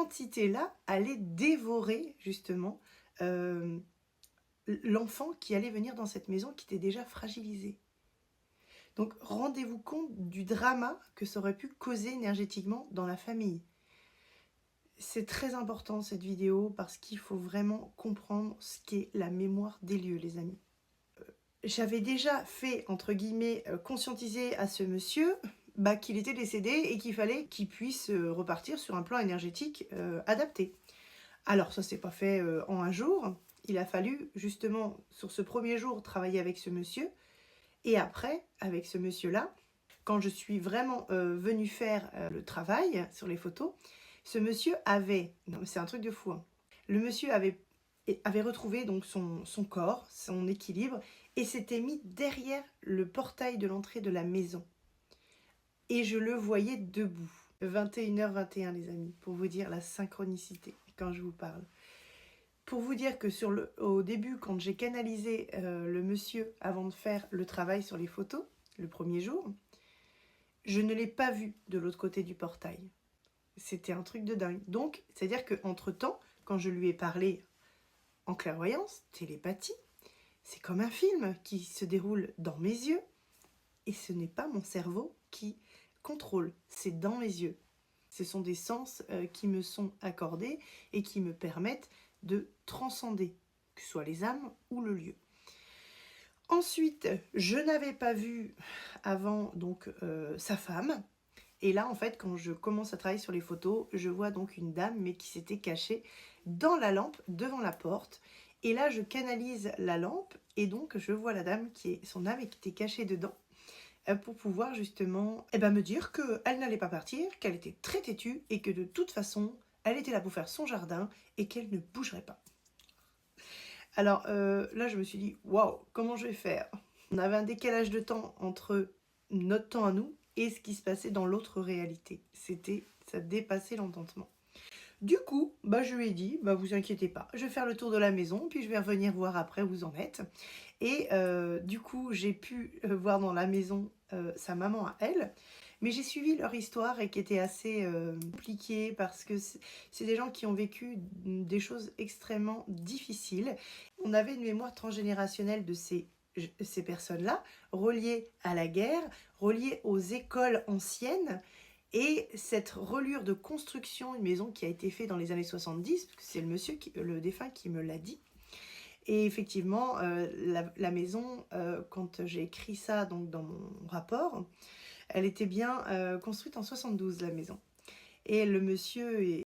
entité-là allait dévorer justement l'enfant qui allait venir dans cette maison qui était déjà fragilisé. Donc rendez-vous compte du drama que ça aurait pu causer énergétiquement dans la famille. C'est très important cette vidéo parce qu'il faut vraiment comprendre ce qu'est la mémoire des lieux, les amis. J'avais déjà fait, entre guillemets, conscientiser à ce monsieur qu'il était décédé et qu'il fallait qu'il puisse repartir sur un plan énergétique adapté. Alors ça s'est pas fait en un jour, il a fallu justement sur ce premier jour travailler avec ce monsieur et après avec ce monsieur-là, quand je suis vraiment venue faire le travail sur les photos, ce monsieur avait, non c'est un truc de fou, hein. Le monsieur avait retrouvé donc son corps, son équilibre et s'était mis derrière le portail de l'entrée de la maison. Et je le voyais debout. 21h21 les amis, pour vous dire la synchronicité quand je vous parle. Pour vous dire que au début, quand j'ai canalisé le monsieur avant de faire le travail sur les photos, le premier jour, je ne l'ai pas vu de l'autre côté du portail. C'était un truc de dingue. Donc, c'est-à-dire qu'entre-temps, quand je lui ai parlé en clairvoyance, télépathie, c'est comme un film qui se déroule dans mes yeux et ce n'est pas mon cerveau qui contrôle, c'est dans mes yeux. Ce sont des sens qui me sont accordés et qui me permettent de transcender, que ce soit les âmes ou le lieu. Ensuite, je n'avais pas vu avant donc sa femme. Et là, en fait, quand je commence à travailler sur les photos, je vois donc une dame, mais qui s'était cachée dans la lampe, devant la porte. Et là, je canalise la lampe, et donc je vois la dame, son âme, et qui était cachée dedans, pour pouvoir justement me dire qu'elle n'allait pas partir, qu'elle était très têtue, et que de toute façon, elle était là pour faire son jardin, et qu'elle ne bougerait pas. Alors là, je me suis dit, waouh, comment je vais faire? On avait un décalage de temps entre notre temps à nous et ce qui se passait dans l'autre réalité. Ça dépassait l'entendement. Du coup, je lui ai dit, vous inquiétez pas, je vais faire le tour de la maison, puis je vais revenir voir après où vous en êtes. Et du coup, j'ai pu voir dans la maison sa maman à elle, mais j'ai suivi leur histoire et qui était assez compliquée parce que c'est des gens qui ont vécu des choses extrêmement difficiles. On avait une mémoire transgénérationnelle de ces personnes-là, reliées à la guerre, reliées aux écoles anciennes, et cette relure de construction, une maison qui a été faite dans les années 70, parce que c'est le défunt qui me l'a dit. Et effectivement, la maison, quand j'ai écrit ça donc, dans mon rapport, elle était bien construite en 72, la maison. Et le monsieur